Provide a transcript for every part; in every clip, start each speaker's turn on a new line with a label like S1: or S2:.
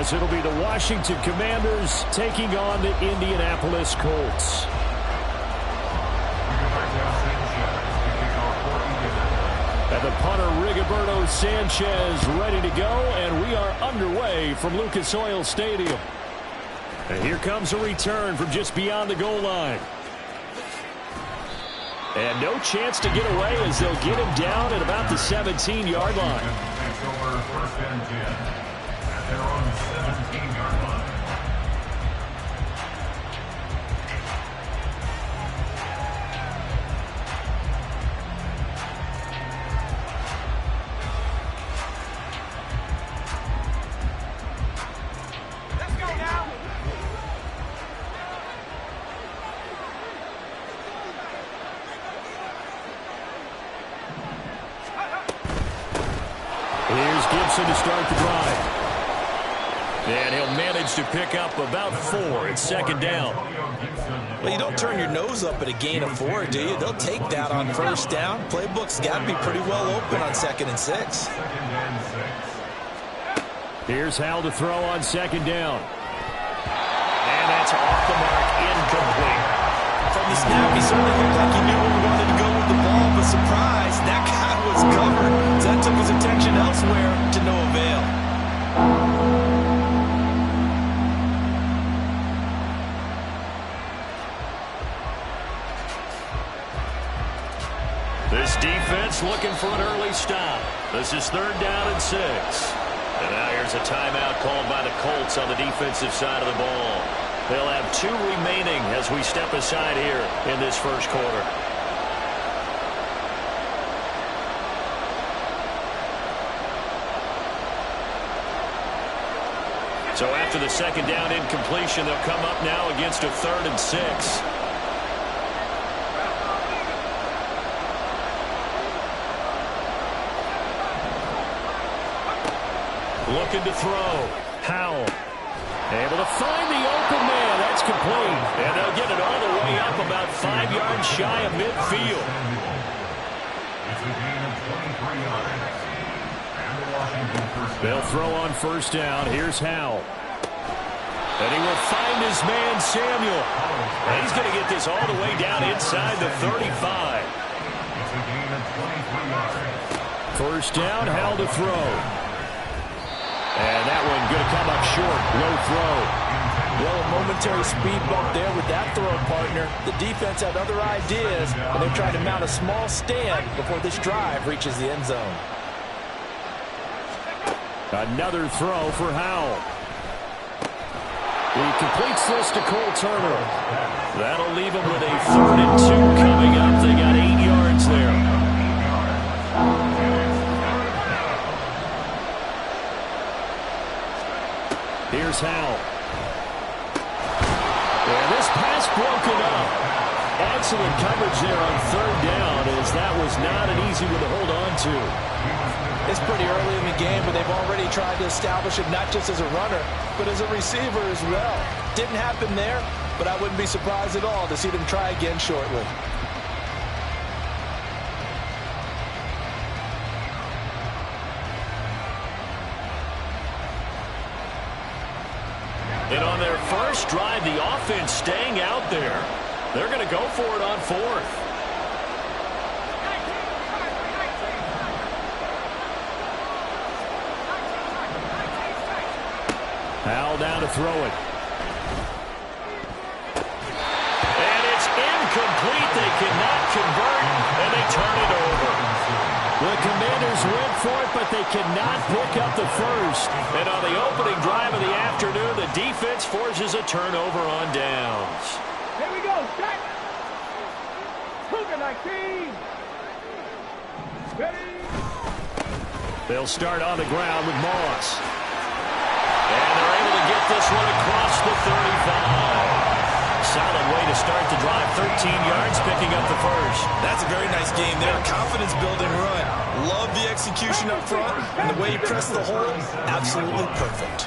S1: as it'll be the Washington Commanders taking on the Indianapolis Colts. And the punter, Rigoberto Sanchez, ready to go, and we are underway from Lucas Oil Stadium. And here comes a return from just beyond the goal line. And no chance to get away as they'll get him down at about the 17-yard line.
S2: First and 10 at their own 17-yard line.
S3: Let's go now.
S1: Here's Gibson to start the drive. And he'll manage to pick up about 4. It's second down.
S4: Well, you don't turn your nose up at a gain of 4, do you? They'll take that on first down. Playbook's got to be pretty well open on 2nd and 6.
S1: Here's Howell to throw on second down. And that's off the mark, incomplete.
S4: From the snap, he certainly looked like he knew where he wanted to go with the ball, but surprise, that guy was covered. So that took his attention elsewhere to no avail.
S1: This defense looking for an early stop. This is 3rd down and 6. And now here's a timeout called by the Colts on the defensive side of the ball. They'll have 2 remaining as we step aside here in this first quarter. So after the second down incompletion, they'll come up now against a 3rd and 6. Looking to throw. Howell. Able to find the open man. That's complete. And they'll get it all the way up about 5 yards shy of midfield. They'll throw on first down. Here's Howell. And he will find his man, Samuel. And he's going to get this all the way down inside the 35. First down, Howell to throw. And that one going to come up short. Low throw.
S4: Well, a momentary speed bump there with that throw partner. The defense had other ideas, and they're trying to mount a small stand before this drive reaches the end zone.
S1: Another throw for Howell. He completes this to Cole Turner. That'll leave him with a 3rd and 2 coming up. They got 8 yards there. Here's Howell. And this pass broken up. Excellent coverage there on 3rd down, as that was not an easy one to hold on to.
S4: It's pretty early in the game, but they've already tried to establish him not just as a runner, but as a receiver as well. Didn't happen there, but I wouldn't be surprised at all to see them try again shortly.
S1: And on their first drive, the offense staying out there. They're going to go for it on 4th. Howell down to throw it. And it's incomplete. They cannot convert, and they turn it over. The Commanders went for it, but they cannot pick up the first. And on the opening drive of the afternoon, the defense forces a turnover on downs.
S3: Here we go. Set. Cougar 19. Ready.
S1: They'll start on the ground with Moss. And they're able to get this one across the 35. Solid way to start the drive. 13 yards, picking up the first.
S4: That's a very nice game there. Confidence-building run. Love the execution up front, and the way he pressed the hole, absolutely perfect.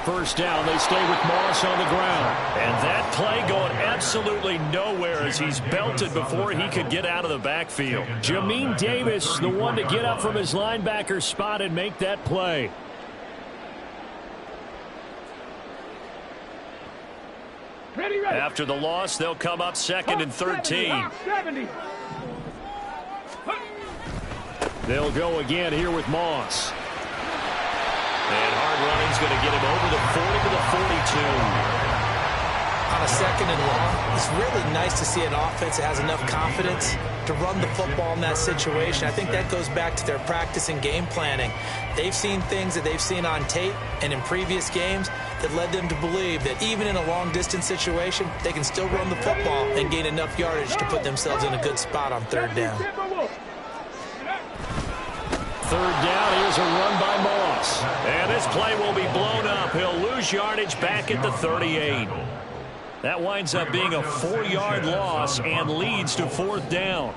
S1: First down, they stay with Moss on the ground. And that play going absolutely nowhere as he's belted before he could get out of the backfield. Jamin Davis, the one to get up from his linebacker spot and make that play.
S3: Ready, ready.
S1: After the loss, they'll come up second and 13.
S3: 70.
S1: They'll go again here with Moss. And hard running's going to get him over the 40 to the 42.
S4: On a second and long, it's really nice to see an offense that has enough confidence to run the football in that situation. I think that goes back to their practice and game planning. They've seen things that they've seen on tape and in previous games that led them to believe that even in a long-distance situation, they can still run the football and gain enough yardage to put themselves in a good spot on third down.
S1: Third down, here's a run by Moss. And this play will be blown up. He'll lose yardage back at the 38. That winds up being a 4-yard loss and leads to fourth down.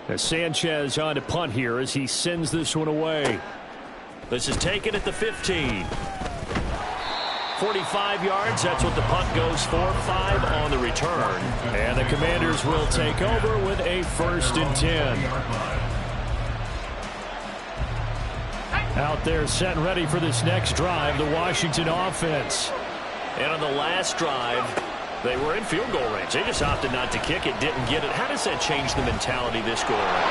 S1: As Sanchez on to punt here as he sends this one away. This is taken at the 15. 45 yards, that's what the punt goes for. 5 on the return. And the Commanders will take over with a 1st and 10. Out there set and ready for this next drive, the Washington offense. And on the last drive, they were in field goal range. They just opted not to kick it, didn't get it. How does that change the mentality this go around?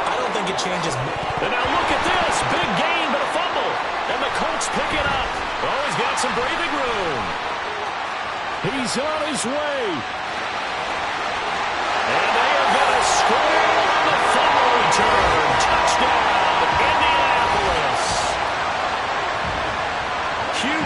S4: I don't think it changes.
S1: And now look at this. Big gain, but a fumble. And the Colts pick it up. Oh, he's got some breathing room. He's on his way. And they are going to score on the fumble return. Touchdown, Indianapolis.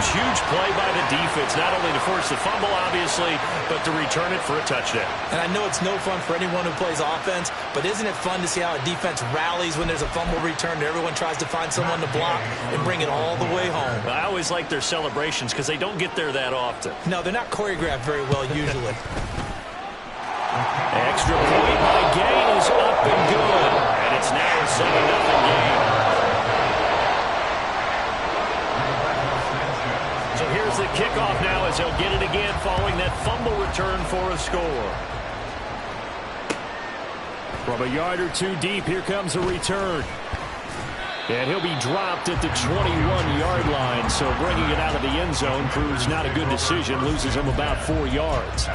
S1: Huge play by the defense, not only to force the fumble, obviously, but to return it for a touchdown.
S4: And I know it's no fun for anyone who plays offense, but isn't it fun to see how a defense rallies when there's a fumble return and everyone tries to find someone to block and bring it all the way home?
S1: I always like their celebrations because they don't get there that often.
S4: No, they're not choreographed very well usually.
S1: Extra point by Gain is up and good. And it's now a 7-0 game. So here's the kickoff now as they'll get it again following that fumble return for a score. From a yard or two deep, here comes a return. And he'll be dropped at the 21-yard line, so bringing it out of the end zone proves not a good decision, loses him about 4 yards.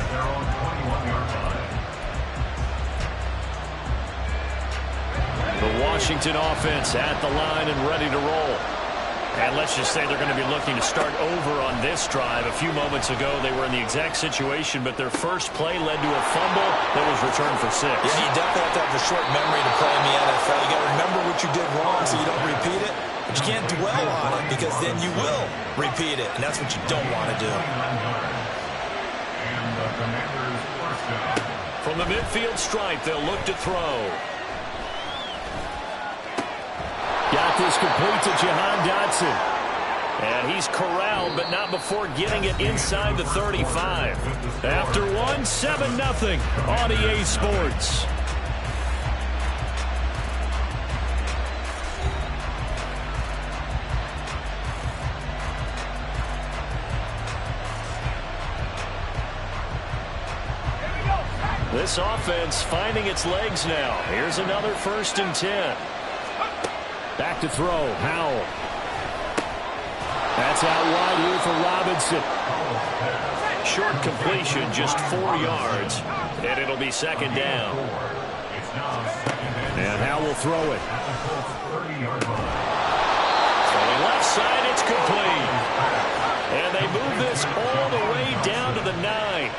S1: The Washington offense at the line and ready to roll. And let's just say they're going to be looking to start over on this drive. A few moments ago, they were in the exact situation, but their first play led to a fumble that was returned for 6.
S4: Yeah, you definitely have to have a short memory to play in the NFL. You got to remember what you did wrong so you don't repeat it, but you can't dwell on it because then you will repeat it, and that's what you don't want to do.
S1: From the midfield stripe, they'll look to throw. Got this complete to Jahan Dotson. And he's corralled, but not before getting it inside the 35. After one, 7-0 on EA Sports. This offense finding its legs now. Here's another 1st and 10. Back to throw, Howell. That's out wide here for Robinson. Short completion, just 4 yards, and it'll be 2nd down. And Howell will throw it. Throwing left side, it's complete. And they move this all the way down to the 9.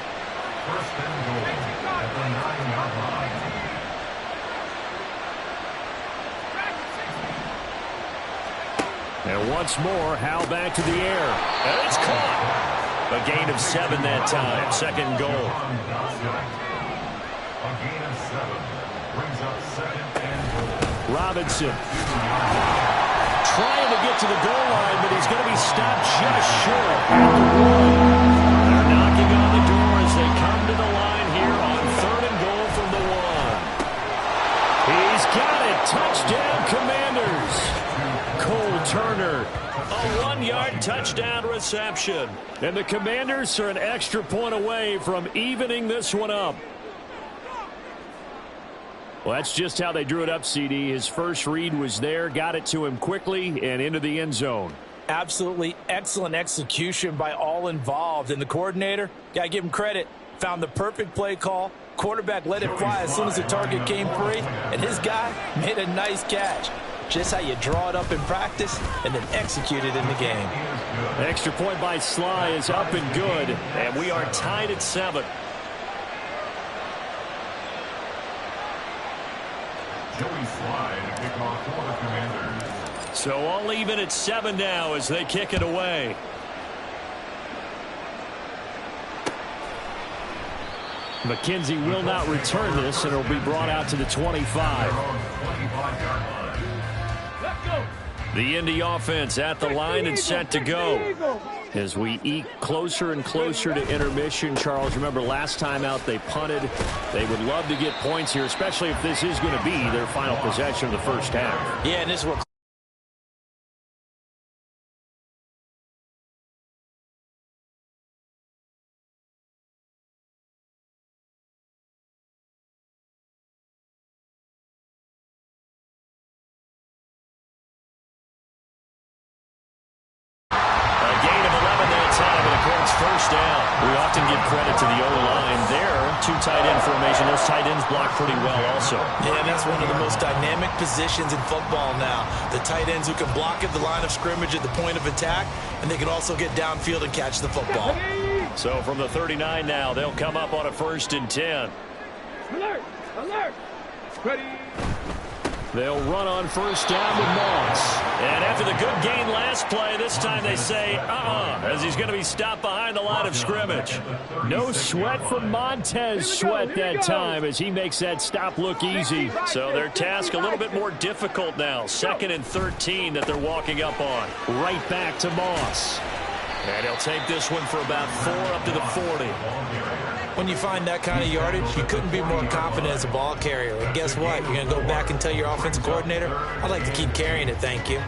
S1: And once more, Howell back to the air. And it's caught. A gain of 7 that time. 2nd goal.
S2: A gain of 7 brings up 2nd and goal.
S1: Robinson trying to get to the goal line, but he's going to be stopped just short. They're knocking on the door as they come to the line here on 3rd and goal from the 1. He's got it. Touchdown, Commanders. Cole Turner, a 1-yard touchdown reception. And the Commanders are an extra point away from evening this one up. Well, that's just how they drew it up, CD. His first read was there, got it to him quickly, and into the end zone.
S4: Absolutely excellent execution by all involved. And the coordinator, got to give him credit, found the perfect play call. Quarterback let it fly as soon as the target came free, and his guy made a nice catch. Just how you draw it up in practice and then execute it in the game.
S1: Extra point by Sly is up and good, and we are tied at 7.
S2: Joey Sly to kick off for the Commanders.
S1: So all even at 7 now as they kick it away. McKenzie will not return this, and it will be brought out to the 25. The Indy offense at the line and set to go. As we eke closer and closer to intermission, Charles, remember last time out they punted. They would love to get points here, especially if this is going to be their final possession of the first half.
S4: Yeah, and this is what
S1: first down. We often give credit to the O-line there. 2 tight end formation. Those tight ends block pretty well also.
S4: Yeah, and that's one of the most dynamic positions in football now. The tight ends who can block at the line of scrimmage at the point of attack, and they can also get downfield and catch the football.
S1: So from the 39 now, they'll come up on a 1st and 10.
S3: Alert! Alert! Ready!
S1: They'll run on 1st down with Moss. And after the good gain last play, this time they say, as he's going to be stopped behind the line of scrimmage. No sweat from Montez Sweat that time as he makes that stop look easy. So their task a little bit more difficult now. 2nd and 13 that they're walking up on. Right back to Moss. And he'll take this one for about 4 up to the 40.
S4: When you find that kind of yardage, you couldn't be more confident as a ball carrier. And guess what? You're going to go back and tell your offensive coordinator, I'd like to keep carrying it, thank you.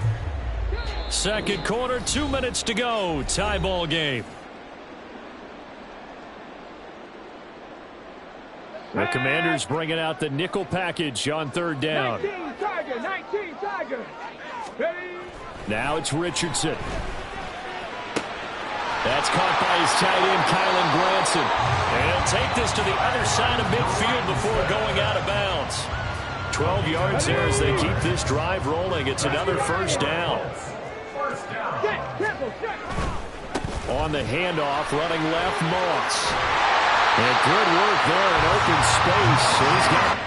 S1: Second quarter, 2 minutes to go. Tie ball game. The Commanders bringing out the nickel package on 3rd down.
S3: 19 Tiger. Ready?
S1: Now it's Richardson. That's caught by his tight end, Kylan Granson. And he'll take this to the other side of midfield before going out of bounds. 12 yards there as they keep this drive rolling. It's another 1st down. On the handoff, running left, Moss. And good work there in open space. So he's got